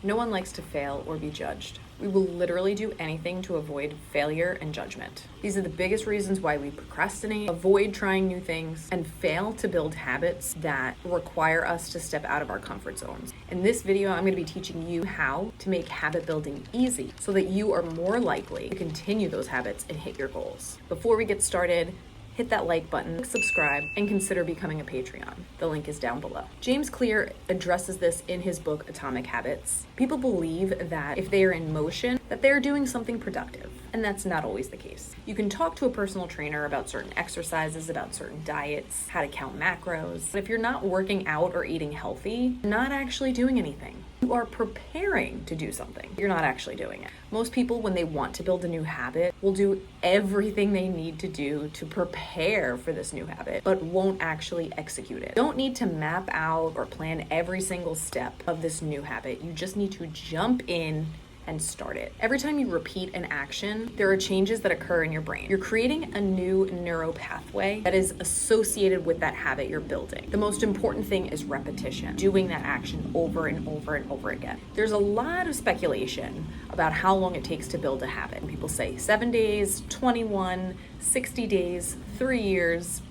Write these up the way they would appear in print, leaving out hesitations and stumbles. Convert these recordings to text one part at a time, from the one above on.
No one likes to fail or be judged. We will literally do anything to avoid failure and judgment. These are the biggest reasons why we procrastinate, avoid trying new things, and fail to build habits that require us to step out of our comfort zones. In this video, I'm going to be teaching you how to make habit building easy so that you are more likely to continue those habits and hit your goals. Before we get started, hit that like button, subscribe, and consider becoming a Patreon. The link is down below. James Clear addresses this in his book, Atomic Habits. People believe that if they are in motion, that they're doing something productive, and that's not always the case. You can talk to a personal trainer about certain exercises, about certain diets, how to count macros, but if you're not working out or eating healthy, you're not actually doing anything. You are preparing to do something. You're not actually doing it. Most people, when they want to build a new habit, will do everything they need to do to prepare for this new habit, but won't actually execute it. You don't need to map out or plan every single step of this new habit. You just need to jump in and start it. Every time you repeat an action, there are changes that occur in your brain. You're creating a new neural pathway that is associated with that habit you're building. The most important thing is repetition, doing that action over and over and over again. There's a lot of speculation about how long it takes to build a habit. People say 7 days, 21, 60 days, 3 years.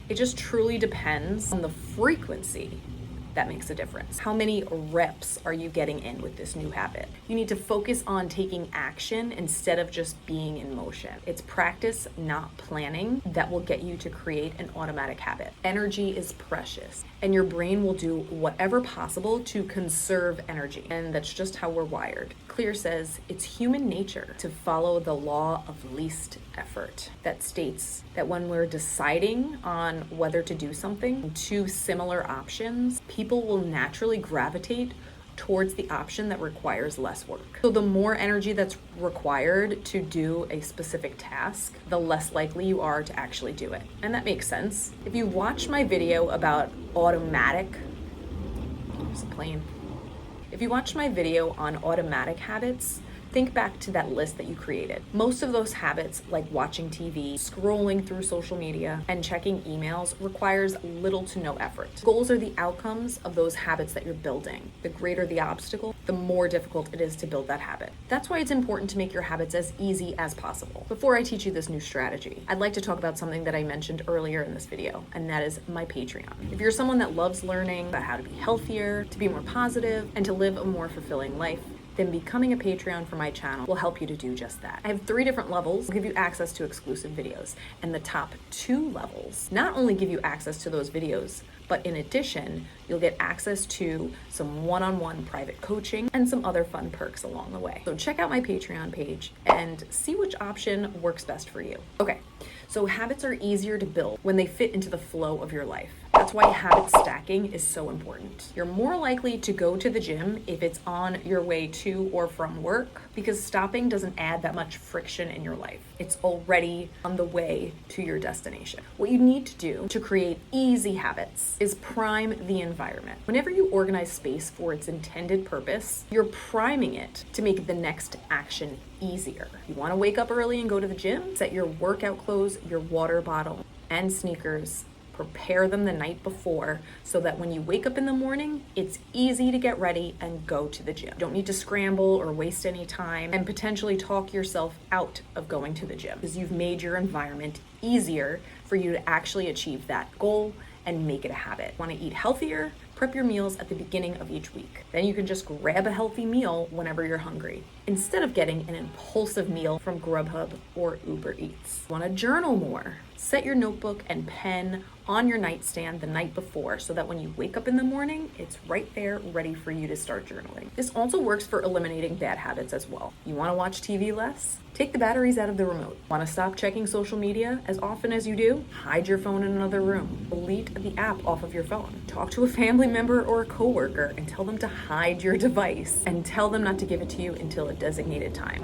It just truly depends on the frequency that makes a difference. How many reps are you getting in with this new habit? You need to focus on taking action instead of just being in motion. It's practice, not planning, that will get you to create an automatic habit. Energy is precious, and your brain will do whatever possible to conserve energy, and that's just how we're wired. Clear says it's human nature to follow the law of least effort. That states that when we're deciding on whether to do something, two similar options, people will naturally gravitate towards the option that requires less work. So the more energy that's required to do a specific task, the less likely you are to actually do it. And that makes sense. If you watch my video about If you watched my video on automatic habits, think back to that list that you created. Most of those habits, like watching TV, scrolling through social media, and checking emails, requires little to no effort. Goals are the outcomes of those habits that you're building. The greater the obstacle, the more difficult it is to build that habit. That's why it's important to make your habits as easy as possible. Before I teach you this new strategy, I'd like to talk about something that I mentioned earlier in this video, and that is my Patreon. If you're someone that loves learning about how to be healthier, to be more positive, and to live a more fulfilling life, then becoming a Patreon for my channel will help you to do just that. I have 3 different levels that give you access to exclusive videos, and the top 2 levels not only give you access to those videos, but in addition, you'll get access to some one-on-one private coaching and some other fun perks along the way. So check out my Patreon page and see which option works best for you. Okay, so habits are easier to build when they fit into the flow of your life. That's why habit stacking is so important. You're more likely to go to the gym if it's on your way to or from work, because stopping doesn't add that much friction in your life. It's already on the way to your destination. What you need to do to create easy habits is prime the environment. Whenever you organize space for its intended purpose, you're priming it to make the next action easier. You want to wake up early and go to the gym? Set your workout clothes, your water bottle, and sneakers. Prepare them the night before so that when you wake up in the morning, it's easy to get ready and go to the gym. You don't need to scramble or waste any time and potentially talk yourself out of going to the gym, because you've made your environment easier for you to actually achieve that goal and make it a habit. Want to eat healthier? Prep your meals at the beginning of each week. Then you can just grab a healthy meal whenever you're hungry, instead of getting an impulsive meal from Grubhub or Uber Eats. Want to journal more? Set your notebook and pen on your nightstand the night before so that when you wake up in the morning, it's right there ready for you to start journaling. This also works for eliminating bad habits as well. You want to watch TV less? Take the batteries out of the remote. Want to stop checking social media as often as you do? Hide your phone in another room. Delete the app off of your phone. Talk to a family member or a coworker and tell them to hide your device, and tell them not to give it to you until a designated time.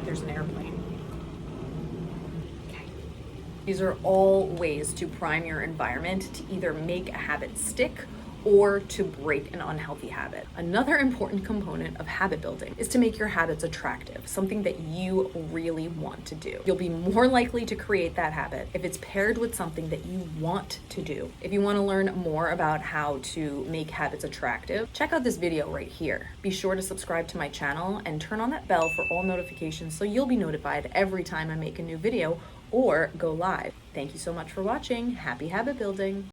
There's an airplane. These are all ways to prime your environment to either make a habit stick or to break an unhealthy habit. Another important component of habit building is to make your habits attractive, something that you really want to do. You'll be more likely to create that habit if it's paired with something that you want to do. If you want to learn more about how to make habits attractive, check out this video right here. Be sure to subscribe to my channel and turn on that bell for all notifications so you'll be notified every time I make a new video or go live. Thank you so much for watching. Happy habit building.